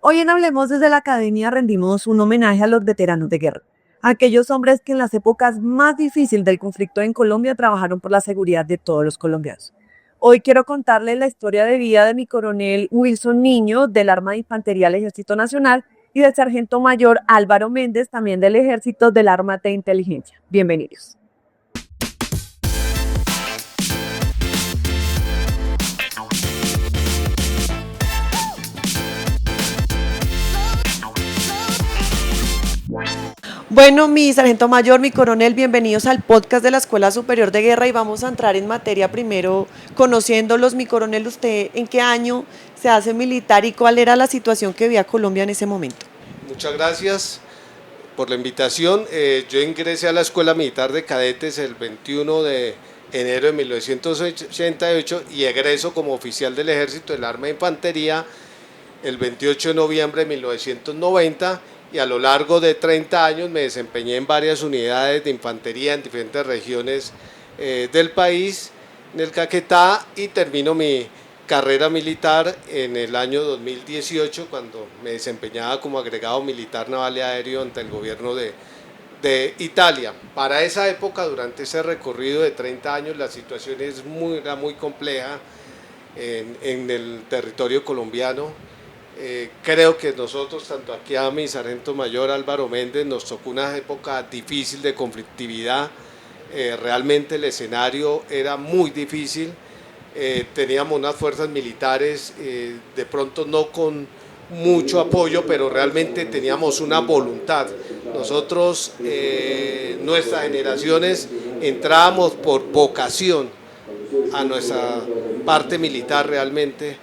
Hoy en Hablemos desde la Academia rendimos un homenaje a los veteranos de guerra, aquellos hombres que en las épocas más difíciles del conflicto en Colombia trabajaron por la seguridad de todos los colombianos. Hoy quiero contarles la historia de vida de mi coronel Wilson Niño del Arma de Infantería del Ejército Nacional y del sargento mayor Álvaro Méndez, también del Ejército del Arma de Inteligencia. Bienvenidos. Bueno, mi sargento mayor, mi coronel, bienvenidos al podcast de la Escuela Superior de Guerra y vamos a entrar en materia primero conociéndolos. Mi coronel, ¿usted en qué año se hace militar y cuál era la situación que vivía Colombia en ese momento? Muchas gracias por la invitación. Yo ingresé a la Escuela Militar de Cadetes el 21 de enero de 1988 y egreso como oficial del Ejército del Arma de Infantería el 28 de noviembre de 1990. Y a lo largo de 30 años me desempeñé en varias unidades de infantería en diferentes regiones del país, en el Caquetá, y termino mi carrera militar en el año 2018 cuando me desempeñaba como agregado militar naval y aéreo ante el gobierno de Italia. Para esa época, durante ese recorrido de 30 años, la situación era muy compleja en el territorio colombiano. Creo que nosotros, tanto aquí a mi sargento mayor Álvaro Méndez, nos tocó una época difícil de conflictividad. Realmente el escenario era muy difícil. Teníamos unas fuerzas militares, de pronto no con mucho apoyo, pero realmente teníamos una voluntad. Nosotros, nuestras generaciones, entrábamos por vocación a nuestra parte militar realmente.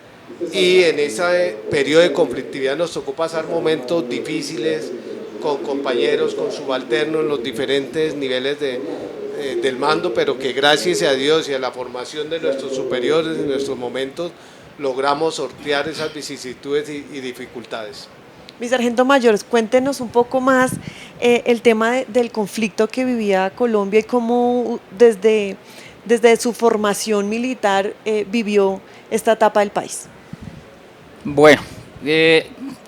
Y en ese periodo de conflictividad nos tocó pasar momentos difíciles con compañeros, con subalternos en los diferentes niveles del mando, pero que gracias a Dios y a la formación de nuestros superiores en nuestros momentos logramos sortear esas vicisitudes y dificultades. Mi sargento mayor, cuéntenos un poco más el tema del conflicto que vivía Colombia y cómo desde su formación militar vivió esta etapa del país. Bueno,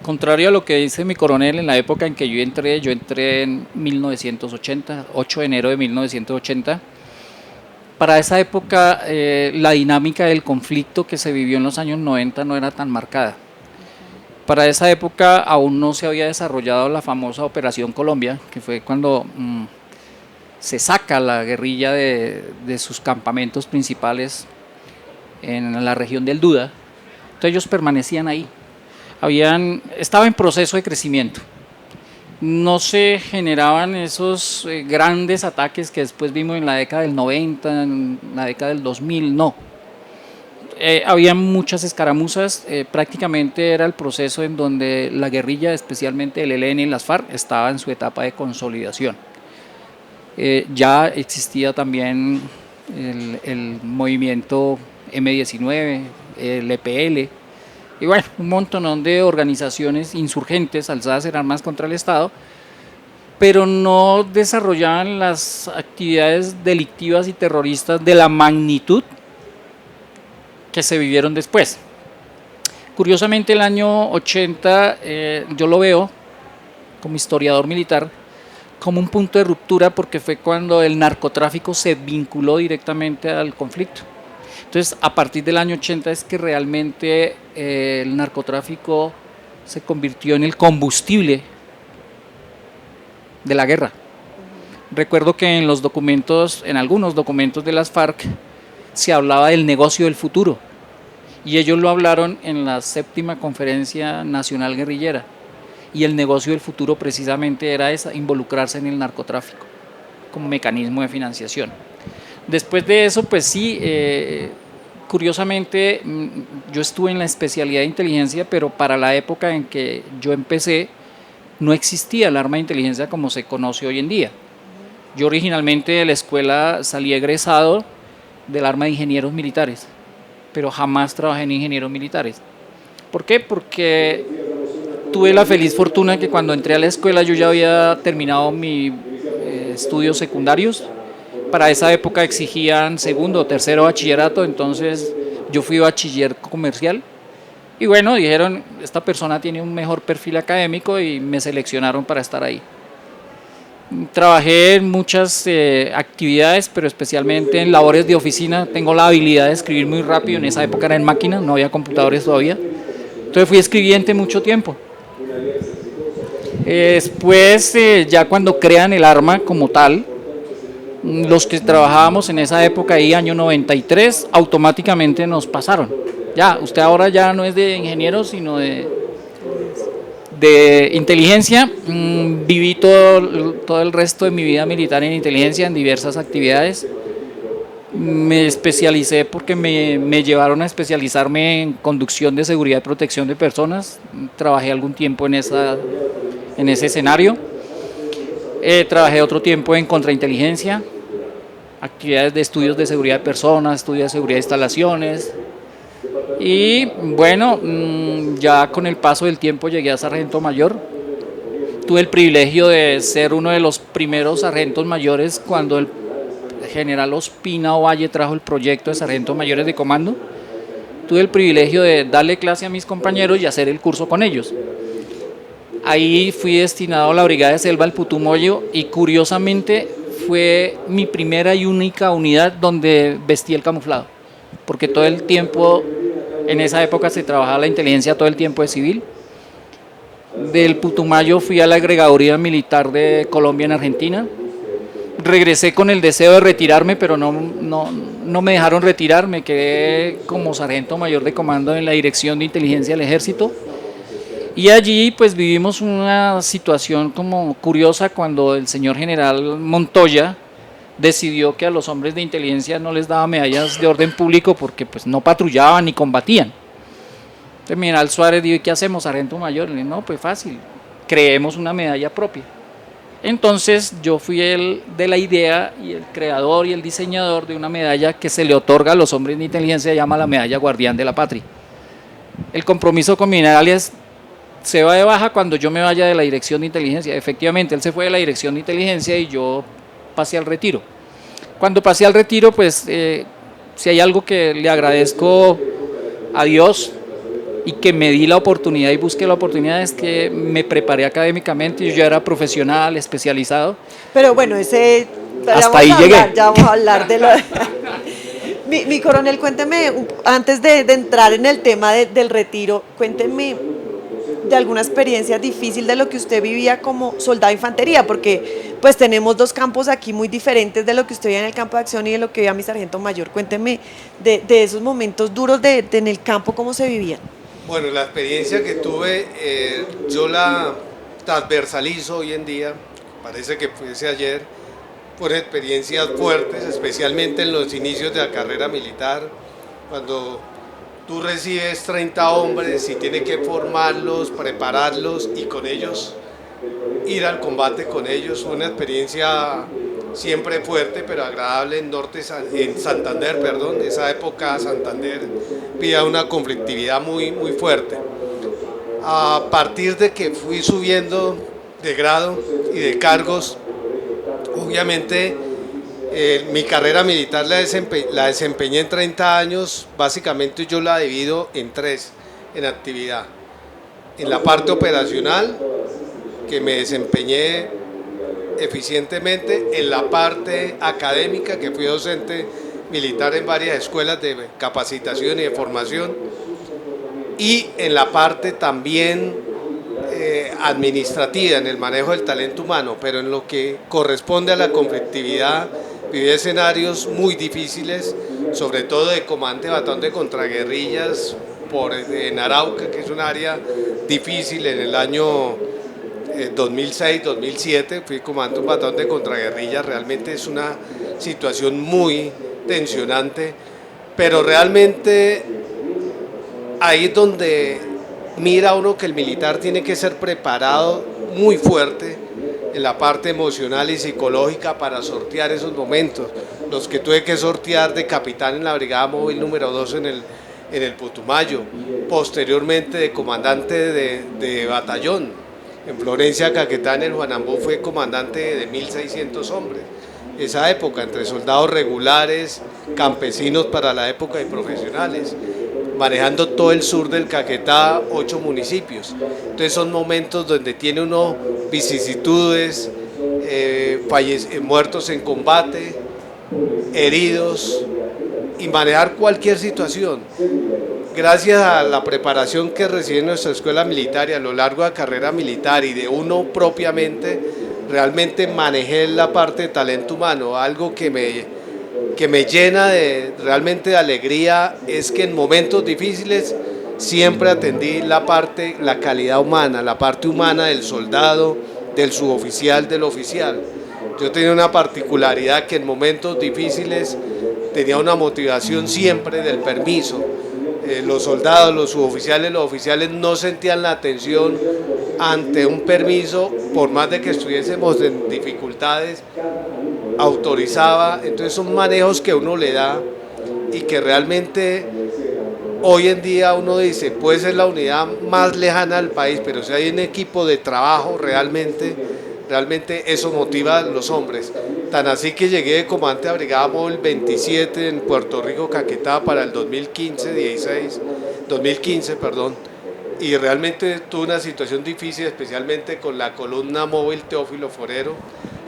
contrario a lo que dice mi coronel, en la época en que yo entré en 1980, 8 de enero de 1980. Para esa época la dinámica del conflicto que se vivió en los años 90 no era tan marcada. Para esa época aún no se había desarrollado la famosa Operación Colombia, que fue cuando se saca la guerrilla de sus campamentos principales en la región del Duda. Entonces ellos permanecían ahí, estaba en proceso de crecimiento, no se generaban esos grandes ataques que después vimos en la década del 90, en la década del 2000, no. Había muchas escaramuzas, prácticamente era el proceso en donde la guerrilla, especialmente el ELN y las FARC, estaba en su etapa de consolidación. Ya existía también el movimiento M19, el EPL, y bueno, un montón de organizaciones insurgentes alzadas en armas contra el Estado, pero no desarrollaban las actividades delictivas y terroristas de la magnitud que se vivieron después. Curiosamente, el año 80 yo lo veo como historiador militar como un punto de ruptura, porque fue cuando el narcotráfico se vinculó directamente al conflicto. Entonces, a partir del año 80 es que realmente el narcotráfico se convirtió en el combustible de la guerra. Recuerdo que en algunos documentos de las FARC, se hablaba del negocio del futuro, y ellos lo hablaron en la 7ª Conferencia Nacional Guerrillera, y el negocio del futuro precisamente era involucrarse en el narcotráfico como mecanismo de financiación. Después de eso, pues sí, curiosamente yo estuve en la especialidad de inteligencia, pero para la época en que yo empecé no existía el arma de inteligencia como se conoce hoy en día. Yo originalmente de la escuela salí egresado del arma de ingenieros militares, pero jamás trabajé en ingenieros militares. ¿Por qué? Porque tuve la feliz fortuna que cuando entré a la escuela yo ya había terminado mis estudios secundarios. Para esa época exigían segundo o tercero bachillerato, entonces yo fui bachiller comercial Y bueno, dijeron, esta persona tiene un mejor perfil académico y me seleccionaron para estar ahí. Trabajé en muchas actividades, pero especialmente en labores de oficina. Tengo la habilidad de escribir muy rápido, en esa época era en máquina, no había computadores todavía. Entonces fui escribiente mucho tiempo. Después, ya cuando crean el arma como tal, los que trabajábamos en esa época, ahí año 93, automáticamente nos pasaron. Ya, usted ahora ya no es de ingeniero, sino de inteligencia. Viví todo el resto de mi vida militar en inteligencia, en diversas actividades. Me especialicé porque me llevaron a especializarme en conducción de seguridad y protección de personas. Trabajé algún tiempo en ese escenario. Trabajé otro tiempo en contrainteligencia, actividades de estudios de seguridad de personas, estudios de seguridad de instalaciones. Y bueno, ya con el paso del tiempo llegué a sargento mayor. Tuve el privilegio de ser uno de los primeros sargentos mayores cuando el general Ospina Ovalle trajo el proyecto de sargentos mayores de comando. Tuve el privilegio de darle clase a mis compañeros y hacer el curso con ellos. Ahí fui destinado a la Brigada de Selva del Putumayo y curiosamente fue mi primera y única unidad donde vestí el camuflado, porque todo el tiempo, en esa época se trabajaba la inteligencia todo el tiempo de civil. Del Putumayo fui a la agregaduría militar de Colombia en Argentina. Regresé con el deseo de retirarme, pero no me dejaron retirar. Me quedé como sargento mayor de comando en la Dirección de Inteligencia del Ejército. Y allí pues vivimos una situación como curiosa cuando el señor general Montoya decidió que a los hombres de inteligencia no les daba medallas de orden público porque pues no patrullaban ni combatían. Entonces el general Suárez dijo, ¿qué hacemos, sargento mayor? Le dije, no, pues fácil, creemos una medalla propia. Entonces yo fui el de la idea y el creador y el diseñador de una medalla que se le otorga a los hombres de inteligencia, se llama la medalla Guardián de la Patria. El compromiso con mi general es, se va de baja cuando yo me vaya de la dirección de inteligencia. Efectivamente, él se fue de la dirección de inteligencia y yo pasé al retiro. Cuando pasé al retiro, pues si hay algo que le agradezco a Dios y que me di la oportunidad y busqué la oportunidad, es que me preparé académicamente. Yo ya era profesional, especializado. Pero bueno, hasta ahí llegué. Ya vamos a hablar de lo... mi coronel, cuénteme, antes de entrar en el tema del retiro, cuénteme de alguna experiencia difícil de lo que usted vivía como soldado de infantería, porque pues tenemos dos campos aquí muy diferentes de lo que usted veía en el campo de acción y de lo que veía mi sargento mayor. Cuénteme de esos momentos duros en el campo, ¿cómo se vivían? Bueno, la experiencia que tuve, yo la transversalizo hoy en día, parece que fuese ayer, fueron experiencias fuertes, especialmente en los inicios de la carrera militar, cuando tú recibes 30 hombres y tienes que formarlos, prepararlos y con ellos ir al combate con ellos. Una experiencia siempre fuerte pero agradable en Santander, esa época Santander vivía una conflictividad muy fuerte. A partir de que fui subiendo de grado y de cargos, obviamente mi carrera militar la desempeñé en 30 años, básicamente yo la divido en tres en actividad. En la parte operacional, que me desempeñé eficientemente, en la parte académica, que fui docente militar en varias escuelas de capacitación y de formación, y en la parte también administrativa, en el manejo del talento humano, pero en lo que corresponde a la conflictividad, viví escenarios muy difíciles, sobre todo de comandante de batallón de contraguerrillas en Arauca, que es un área difícil. En el año 2006-2007 fui comandante de un batallón de contraguerrillas. Realmente es una situación muy tensionante, pero realmente ahí es donde mira uno que el militar tiene que ser preparado muy fuerte en la parte emocional y psicológica para sortear esos momentos, los que tuve que sortear de capitán en la brigada móvil número 2 en el Putumayo, posteriormente de comandante de batallón. En Florencia, Caquetá, en el Juanambó, fue comandante de 1.600 hombres. Esa época, entre soldados regulares, campesinos para la época y profesionales. manejando todo el sur del Caquetá, 8 municipios. Entonces son momentos donde tiene uno vicisitudes, muertos en combate, heridos, y manejar cualquier situación. Gracias a la preparación que recibe nuestra escuela militar y a lo largo de la carrera militar y de uno propiamente, realmente manejé la parte de talento humano. Algo que me llena realmente de alegría es que en momentos difíciles siempre atendí la calidad humana, la parte humana del soldado, del suboficial, del oficial. Yo tenía una particularidad que en momentos difíciles tenía una motivación siempre del permiso. Los soldados, los suboficiales, los oficiales no sentían la atención ante un permiso, por más de que estuviésemos en dificultades, autorizaba. Entonces son manejos que uno le da y que realmente hoy en día uno dice, puede ser la unidad más lejana del país, pero si hay un equipo de trabajo realmente eso motiva a los hombres. Tan así que llegué de comandante a Brigada Móvil 27 en Puerto Rico, Caquetá, para el 2015, y realmente tuve una situación difícil, especialmente con la columna móvil Teófilo Forero.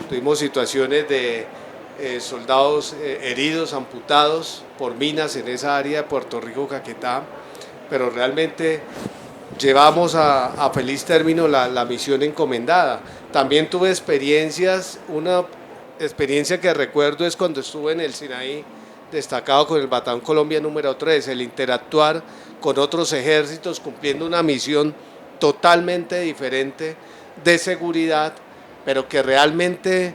Tuvimos situaciones de soldados heridos, amputados por minas en esa área de Puerto Rico, Caquetá, pero realmente llevamos a feliz término la misión encomendada. También tuve experiencias, una experiencia que recuerdo es cuando estuve en el Sinaí, destacado con el Batallón Colombia número 3, el interactuar con otros ejércitos cumpliendo una misión totalmente diferente de seguridad, pero que realmente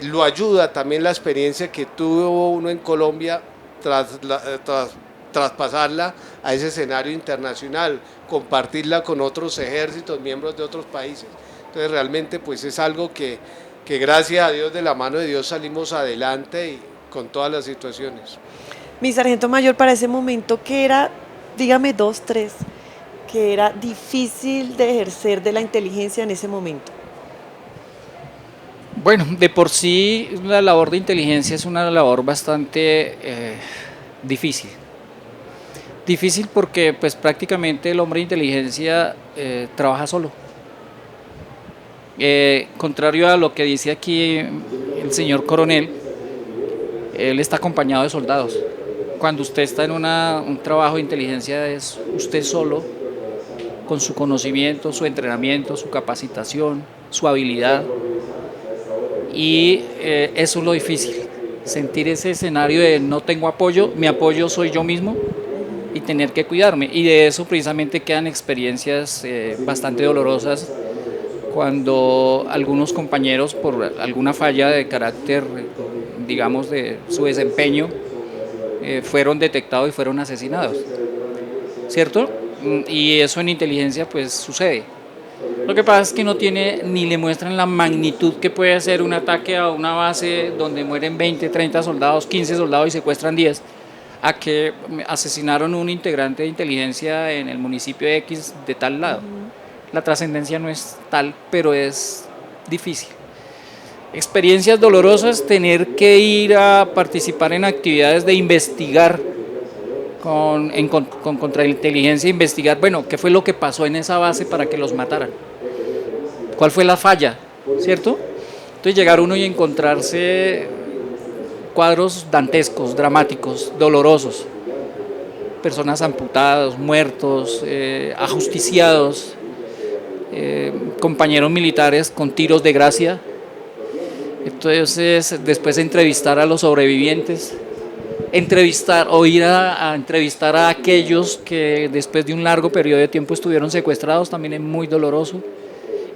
lo ayuda también la experiencia que tuvo uno en Colombia traspasarla a ese escenario internacional, compartirla con otros ejércitos, miembros de otros países. Entonces realmente pues es algo que gracias a Dios, de la mano de Dios, salimos adelante y con todas las situaciones. Mi sargento mayor, para ese momento, ¿qué era, dígame 2, 3, que era difícil de ejercer de la inteligencia en ese momento? Bueno, de por sí la labor de inteligencia es una labor bastante difícil. Difícil porque pues prácticamente el hombre de inteligencia trabaja solo. Contrario a lo que dice aquí el señor coronel, él está acompañado de soldados. Cuando usted está en un trabajo de inteligencia es usted solo, con su conocimiento, su entrenamiento, su capacitación, su habilidad. Y eso es lo difícil, sentir ese escenario de no tengo apoyo, mi apoyo soy yo mismo y tener que cuidarme. Y de eso precisamente quedan experiencias bastante dolorosas cuando algunos compañeros, por alguna falla de carácter, digamos, de su desempeño, fueron detectados y fueron asesinados, ¿cierto? Y eso en inteligencia pues sucede. Lo que pasa es que no tiene ni le muestran la magnitud que puede ser un ataque a una base donde mueren 20, 30 soldados, 15 soldados y secuestran 10, a que asesinaron un integrante de inteligencia en el municipio X de tal lado. La trascendencia no es tal, pero es difícil. Experiencias dolorosas, tener que ir a participar en actividades de investigar con contrainteligencia, investigar, bueno, qué fue lo que pasó en esa base para que los mataran, cuál fue la falla, ¿cierto? Entonces llegar uno y encontrarse cuadros dantescos, dramáticos, dolorosos, personas amputadas, muertos, ajusticiados, compañeros militares con tiros de gracia. Entonces después entrevistar a los sobrevivientes, ir a entrevistar a aquellos que después de un largo periodo de tiempo estuvieron secuestrados, también es muy doloroso.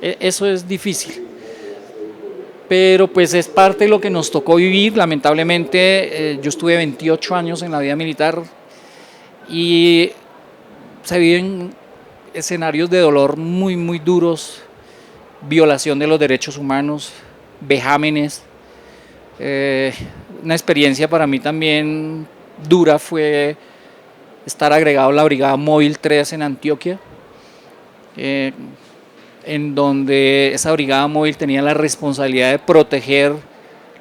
Eso es difícil, pero pues es parte de lo que nos tocó vivir. Lamentablemente yo estuve 28 años en la vida militar y se viven escenarios de dolor muy muy duros, violación de los derechos humanos, vejámenes. Una experiencia para mí también dura fue estar agregado a la Brigada Móvil 3 en Antioquia, en donde esa Brigada Móvil tenía la responsabilidad de proteger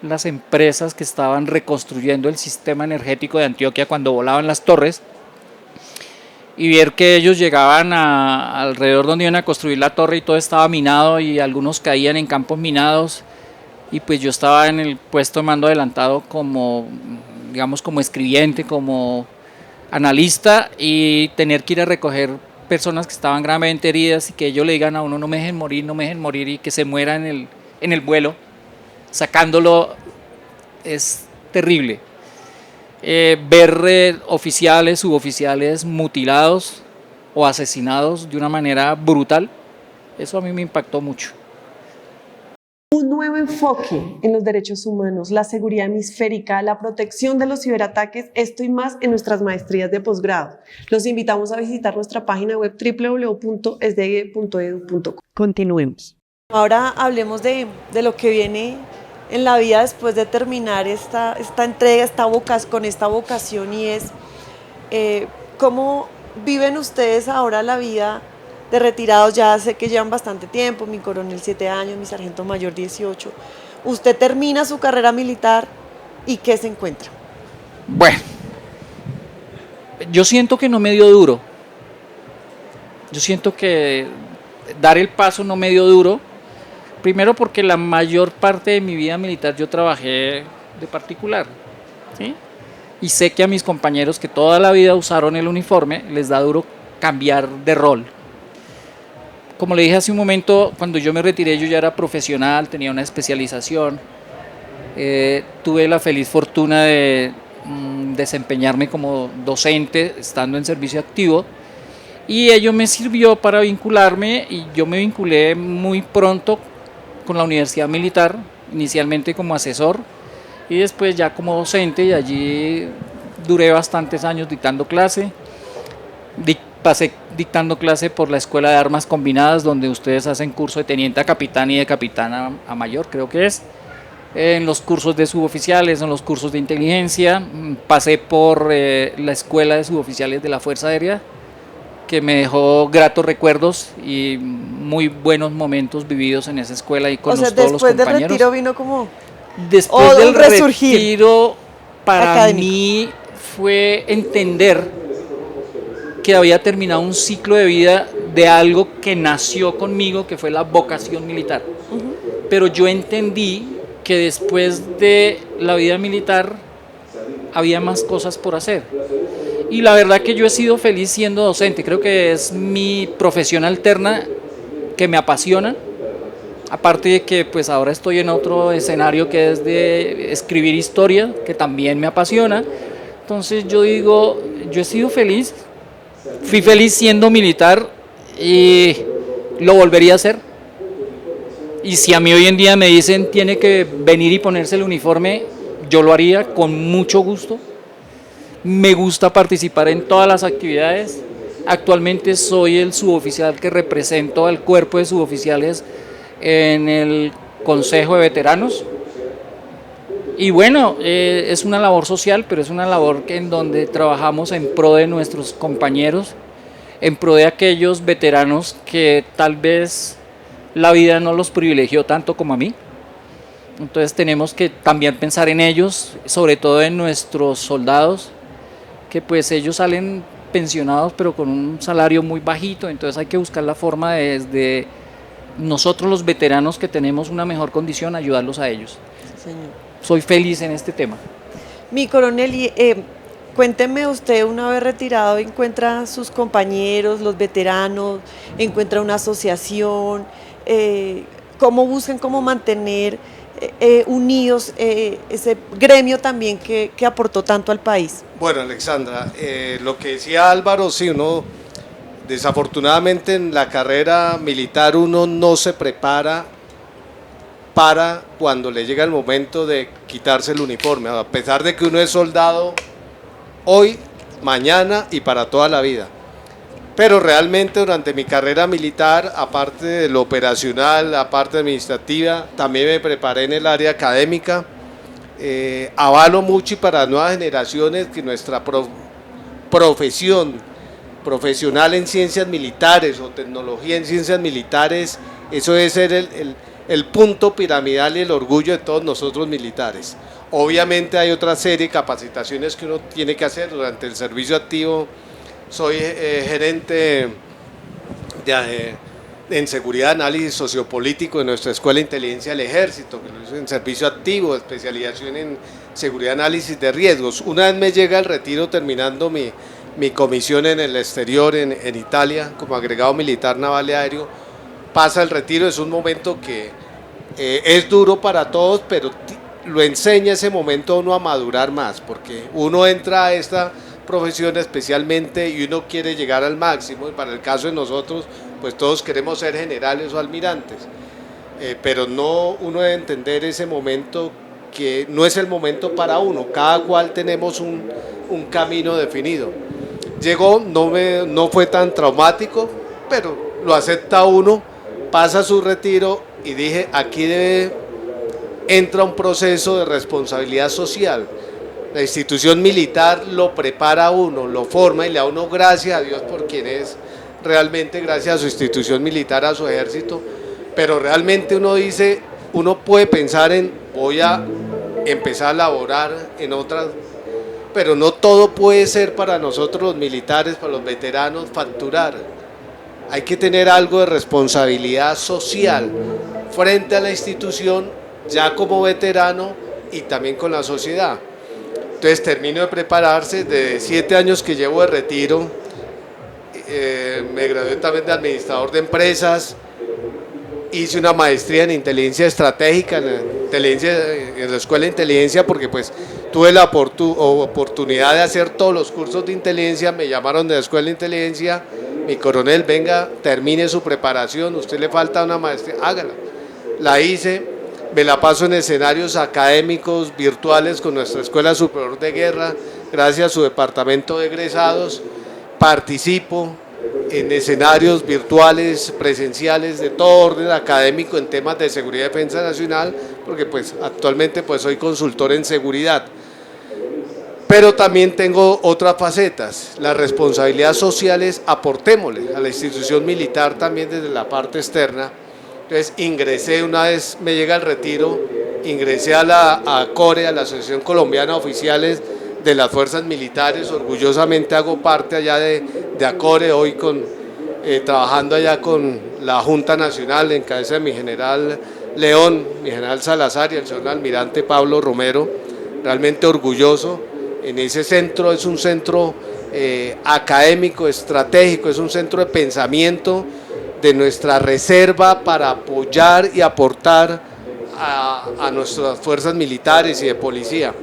las empresas que estaban reconstruyendo el sistema energético de Antioquia cuando volaban las torres. y ver que ellos llegaban alrededor donde iban a construir la torre y todo estaba minado y algunos caían en campos minados, y pues yo estaba en el puesto de mando adelantado como, digamos, como escribiente, como analista, y tener que ir a recoger personas que estaban gravemente heridas y que ellos le digan a uno: no me dejen morir, no me dejen morir, y que se muera en el vuelo, sacándolo, es terrible. Ver oficiales, suboficiales mutilados o asesinados de una manera brutal, eso a mí me impactó mucho. Un nuevo enfoque en los derechos humanos, la seguridad hemisférica, la protección de los ciberataques, esto y más en nuestras maestrías de posgrado. Los invitamos a visitar nuestra página web www.sdg.edu.co. Continuemos. Ahora hablemos de lo que viene en la vida después de terminar esta entrega, con esta vocación, y es cómo viven ustedes ahora la vida de retirados. Ya sé que llevan bastante tiempo, mi coronel 7 años, mi sargento mayor 18. Usted termina su carrera militar y ¿qué se encuentra? Bueno, yo siento que no me dio duro. Yo siento que dar el paso no me dio duro. Primero porque la mayor parte de mi vida militar yo trabajé de particular, ¿sí? Y sé que a mis compañeros que toda la vida usaron el uniforme les da duro cambiar de rol. Como le dije hace un momento, cuando yo me retiré yo ya era profesional, tenía una especialización, tuve la feliz fortuna de desempeñarme como docente estando en servicio activo, y ello me sirvió para vincularme, y yo me vinculé muy pronto con la Universidad Militar, inicialmente como asesor y después ya como docente, y allí duré bastantes años dictando clase. Pasé dictando clase por la Escuela de Armas Combinadas, donde ustedes hacen curso de teniente a capitán y de capitán a mayor, creo que es. En los cursos de suboficiales, en los cursos de inteligencia. Pasé por la Escuela de Suboficiales de la Fuerza Aérea, que me dejó gratos recuerdos y muy buenos momentos vividos en esa escuela y con todos los compañeros. Después del retiro vino como... Después del resurgir retiro, para académico. mí fue entender que había terminado un ciclo de vida de algo que nació conmigo, que fue la vocación militar. Pero yo entendí que después de la vida militar había más cosas por hacer. Y la verdad que yo he sido feliz siendo docente. Creo que es mi profesión alterna que me apasiona. Aparte de que pues ahora estoy en otro escenario que es de escribir historia, que también me apasiona. Entonces yo digo, yo he sido feliz. Fui feliz siendo militar y lo volvería a hacer. Y si a mí hoy en día me dicen tiene que venir y ponerse el uniforme, yo lo haría con mucho gusto. Me gusta participar en todas las actividades. Actualmente soy el suboficial que represento al cuerpo de suboficiales en el Consejo de Veteranos. Y bueno, es una labor social, pero es una labor en donde trabajamos en pro de nuestros compañeros, en pro de aquellos veteranos que tal vez la vida no los privilegió tanto como a mí. Entonces tenemos que también pensar en ellos, sobre todo en nuestros soldados, que pues ellos salen pensionados pero con un salario muy bajito. Entonces hay que buscar la forma de, desde nosotros los veteranos que tenemos una mejor condición, ayudarlos a ellos. Señor. Soy feliz en este tema. Mi coronel, cuénteme, usted una vez retirado encuentra a sus compañeros, los veteranos, encuentra una asociación, cómo buscan cómo mantener unidos ese gremio también que aportó tanto al país. Bueno, Alexandra, lo que decía Álvaro, sí, uno desafortunadamente en la carrera militar uno no se prepara para cuando le llega el momento de quitarse el uniforme, a pesar de que uno es soldado hoy, mañana y para toda la vida. Pero realmente durante mi carrera militar, aparte de lo operacional, aparte administrativa, también me preparé en el área académica. Avalo mucho y para nuevas generaciones que nuestra profesión profesional en ciencias militares o tecnología en ciencias militares, eso debe ser el punto piramidal y el orgullo de todos nosotros militares. Obviamente hay otra serie de capacitaciones que uno tiene que hacer durante el servicio activo soy gerente en seguridad, análisis sociopolítico de nuestra Escuela de Inteligencia del Ejército, que lo hizo en servicio activo, especialización en seguridad, análisis de riesgos. Una vez me llega el retiro terminando mi comisión en el exterior, en Italia, como agregado militar naval y aéreo, pasa el retiro, es un momento que es duro para todos, pero lo enseña ese momento a uno a madurar más, porque uno entra a esta profesión especialmente y uno quiere llegar al máximo, y para el caso de nosotros, pues todos queremos ser generales o almirantes, pero uno debe entender ese momento que no es el momento para uno, cada cual tenemos un camino definido. Llegó, no fue tan traumático, pero lo acepta uno, pasa su retiro y dije, aquí entra un proceso de responsabilidad social. La institución militar lo prepara a uno, lo forma y le da a uno gracias a Dios por quien es realmente, gracias a su institución militar, a su ejército, pero realmente uno puede pensar en voy a empezar a laborar en otras, pero no todo puede ser para nosotros los militares, para los veteranos, facturar. Hay que tener algo de responsabilidad social frente a la institución, ya como veterano y también con la sociedad. Entonces termino de prepararse, de 7 años que llevo de retiro, me gradué también de administrador de empresas, hice una maestría en inteligencia estratégica en la Escuela de Inteligencia, porque pues tuve la oportunidad de hacer todos los cursos de inteligencia, me llamaron de la Escuela de Inteligencia, mi coronel, venga, termine su preparación, usted le falta una maestría, hágala. La hice, me la paso en escenarios académicos virtuales con nuestra Escuela Superior de Guerra, gracias a su departamento de egresados, participo en escenarios virtuales, presenciales, de todo orden académico en temas de seguridad y defensa nacional, porque pues actualmente pues soy consultor en seguridad. Pero también tengo otras facetas, las responsabilidades sociales, aportémosle a la institución militar también desde la parte externa. Entonces ingresé, una vez me llega el retiro, ingresé a CORE, a la Asociación Colombiana de Oficiales de las Fuerzas Militares, orgullosamente hago parte allá de ACORE, hoy trabajando allá con la Junta Nacional en cabeza de mi general León, mi general Salazar y el señor almirante Pablo Romero, realmente orgulloso. En ese centro es un centro académico, estratégico, es un centro de pensamiento de nuestra reserva para apoyar y aportar a nuestras fuerzas militares y de policía.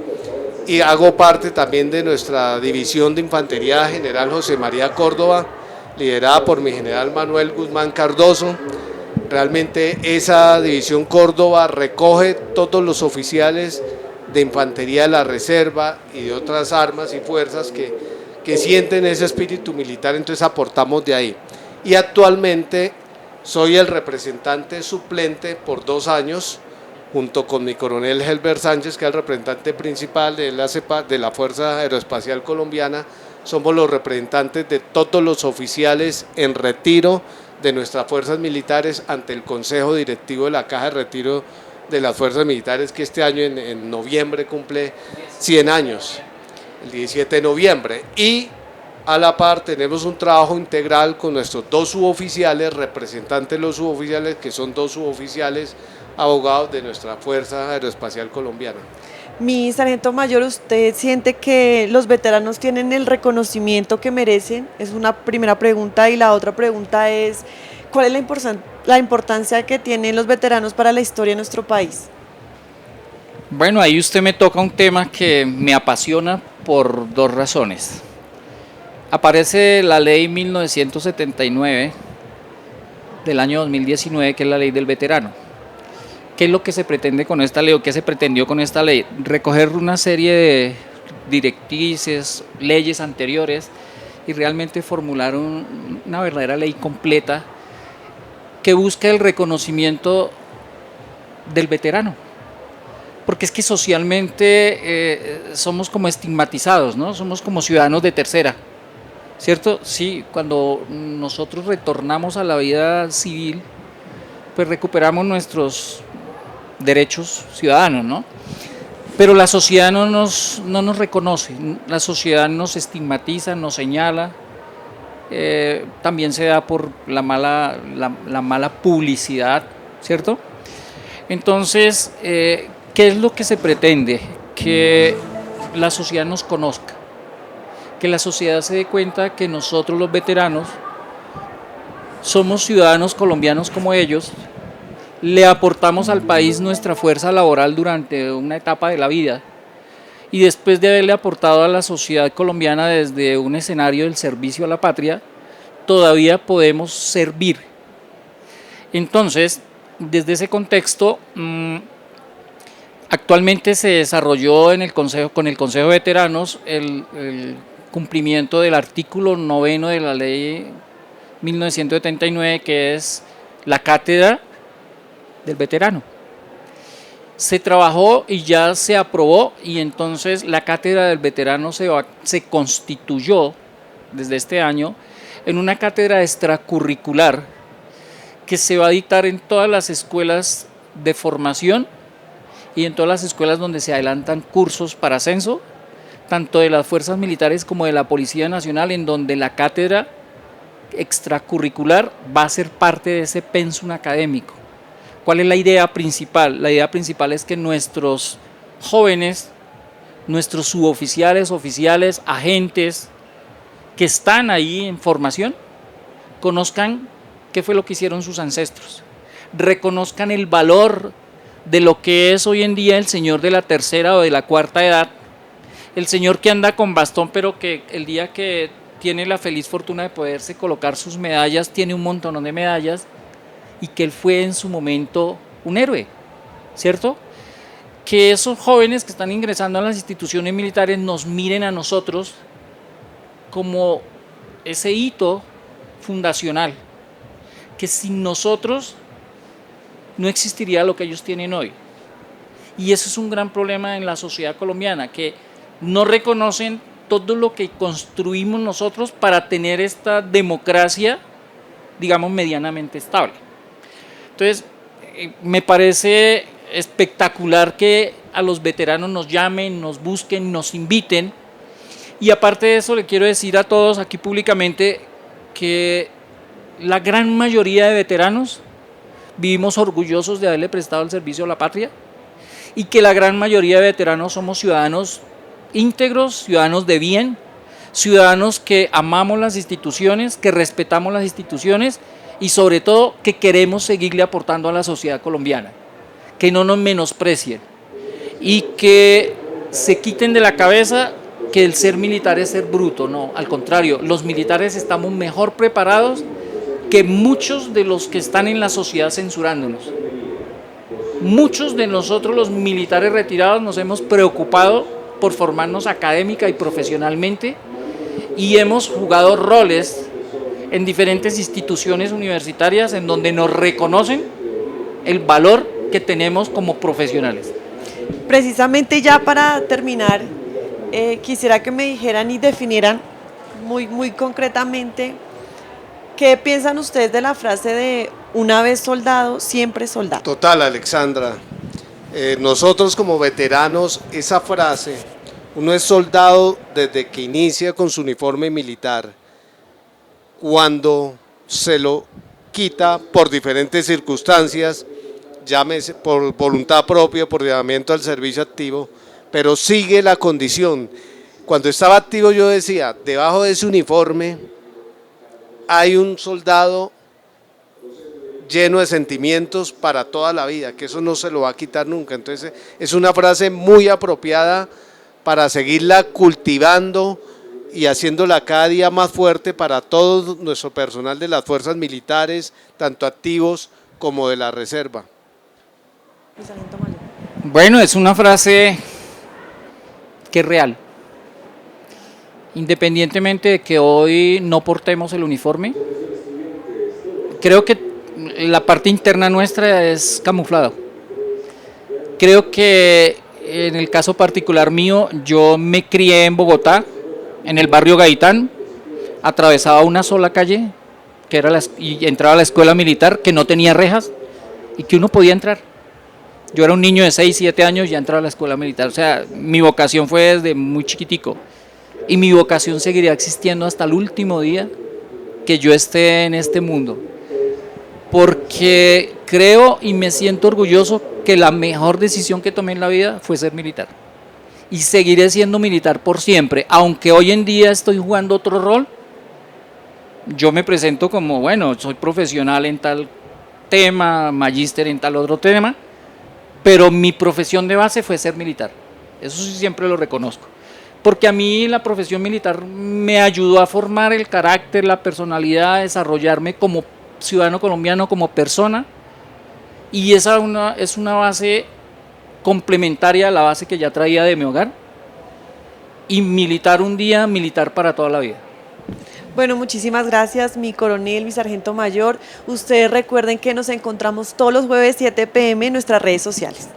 Y hago parte también de nuestra división de infantería general José María Córdoba, liderada por mi general Manuel Guzmán Cardoso. Realmente esa división Córdoba recoge todos los oficiales de infantería de la reserva y de otras armas y fuerzas que sienten ese espíritu militar, entonces aportamos de ahí. Y actualmente soy el representante suplente por 2 años, junto con mi coronel Helber Sánchez, que es el representante principal de la Fuerza Aeroespacial Colombiana. Somos los representantes de todos los oficiales en retiro de nuestras fuerzas militares ante el Consejo Directivo de la Caja de Retiro de las Fuerzas Militares, que este año en noviembre cumple 100 años, el 17 de noviembre. Y a la par tenemos un trabajo integral con nuestros 2 suboficiales, representantes de los suboficiales, que son 2 suboficiales abogados de nuestra Fuerza Aeroespacial Colombiana. Mi sargento mayor, ¿usted siente que los veteranos tienen el reconocimiento que merecen? Es una primera pregunta, y la otra pregunta es, ¿cuál es la importancia que tienen los veteranos para la historia de nuestro país? Bueno, ahí usted me toca un tema que me apasiona por 2 razones. Aparece la ley 1979 del año 2019, que es la ley del veterano. ¿Qué es lo que se pretende con esta ley o qué se pretendió con esta ley? Recoger una serie de directrices, leyes anteriores y realmente formular una verdadera ley completa que busque el reconocimiento del veterano. Porque es que socialmente somos como estigmatizados, ¿no? Somos como ciudadanos de tercera, ¿cierto? Sí, cuando nosotros retornamos a la vida civil, pues recuperamos nuestros derechos ciudadanos, ¿no? Pero la sociedad no nos reconoce, la sociedad nos estigmatiza, nos señala, también se da por la mala publicidad, ¿cierto? Entonces, ¿qué es lo que se pretende? Que la sociedad nos conozca, que la sociedad se dé cuenta que nosotros los veteranos somos ciudadanos colombianos como ellos, le aportamos al país nuestra fuerza laboral durante una etapa de la vida y después de haberle aportado a la sociedad colombiana desde un escenario del servicio a la patria, todavía podemos servir. Entonces, desde ese contexto, actualmente se desarrolló con el Consejo de Veteranos el cumplimiento del artículo 9 de la ley 1979, que es la cátedra del veterano. Se trabajó y ya se aprobó, y entonces la cátedra del veterano se constituyó desde este año en una cátedra extracurricular que se va a dictar en todas las escuelas de formación y en todas las escuelas donde se adelantan cursos para ascenso, tanto de las fuerzas militares como de la Policía Nacional, en donde la cátedra extracurricular va a ser parte de ese pensum académico. ¿Cuál es la idea principal? La idea principal es que nuestros jóvenes, nuestros suboficiales, oficiales, agentes que están ahí en formación, conozcan qué fue lo que hicieron sus ancestros, reconozcan el valor de lo que es hoy en día el señor de la tercera o de la cuarta edad, el señor que anda con bastón, pero que el día que tiene la feliz fortuna de poderse colocar sus medallas, tiene un montón de medallas, y que él fue en su momento un héroe, ¿cierto? Que esos jóvenes que están ingresando a las instituciones militares nos miren a nosotros como ese hito fundacional, que sin nosotros no existiría lo que ellos tienen hoy. Y eso es un gran problema en la sociedad colombiana, que no reconocen todo lo que construimos nosotros para tener esta democracia, digamos, medianamente estable. Entonces, me parece espectacular que a los veteranos nos llamen, nos busquen, nos inviten. Y aparte de eso, le quiero decir a todos aquí públicamente que la gran mayoría de veteranos vivimos orgullosos de haberle prestado el servicio a la patria, y que la gran mayoría de veteranos somos ciudadanos íntegros, ciudadanos de bien, ciudadanos que amamos las instituciones, que respetamos las instituciones y sobre todo que queremos seguirle aportando a la sociedad colombiana, que no nos menosprecien y que se quiten de la cabeza que el ser militar es ser bruto. No, al contrario, los militares estamos mejor preparados que muchos de los que están en la sociedad censurándonos. Muchos de nosotros los militares retirados nos hemos preocupado por formarnos académica y profesionalmente y hemos jugado roles en diferentes instituciones universitarias en donde nos reconocen el valor que tenemos como profesionales. Precisamente ya para terminar, quisiera que me dijeran y definieran muy concretamente qué piensan ustedes de la frase de una vez soldado, siempre soldado. Total, Alexandra. Nosotros como veteranos, esa frase, uno es soldado desde que inicia con su uniforme militar. Cuando se lo quita por diferentes circunstancias, llámese por voluntad propia, por llamamiento al servicio activo, pero sigue la condición. Cuando estaba activo yo decía, debajo de ese uniforme hay un soldado lleno de sentimientos para toda la vida, que eso no se lo va a quitar nunca. Entonces es una frase muy apropiada para seguirla cultivando y haciéndola cada día más fuerte para todo nuestro personal de las fuerzas militares, tanto activos como de la reserva. Bueno, es una frase que es real. Independientemente de que hoy no portemos el uniforme, creo que la parte interna nuestra es camuflada. Creo que en el caso particular mío, yo me crié en Bogotá, en el barrio Gaitán, atravesaba una sola calle que era y entraba a la escuela militar, que no tenía rejas y que uno podía entrar. Yo era un niño de 6, 7 años y ya entraba a la escuela militar. O sea, mi vocación fue desde muy chiquitico y mi vocación seguirá existiendo hasta el último día que yo esté en este mundo, porque creo y me siento orgulloso que la mejor decisión que tomé en la vida fue ser militar. Y seguiré siendo militar por siempre, aunque hoy en día estoy jugando otro rol. Yo me presento como, bueno, soy profesional en tal tema, magíster en tal otro tema, pero mi profesión de base fue ser militar. Eso sí siempre lo reconozco. Porque a mí la profesión militar me ayudó a formar el carácter, la personalidad, a desarrollarme como ciudadano colombiano, como persona, y esa es una base complementaria a la base que ya traía de mi hogar, y militar un día, militar para toda la vida. Bueno, muchísimas gracias, mi coronel, mi sargento mayor. Ustedes recuerden que nos encontramos todos los jueves 7 p.m. en nuestras redes sociales.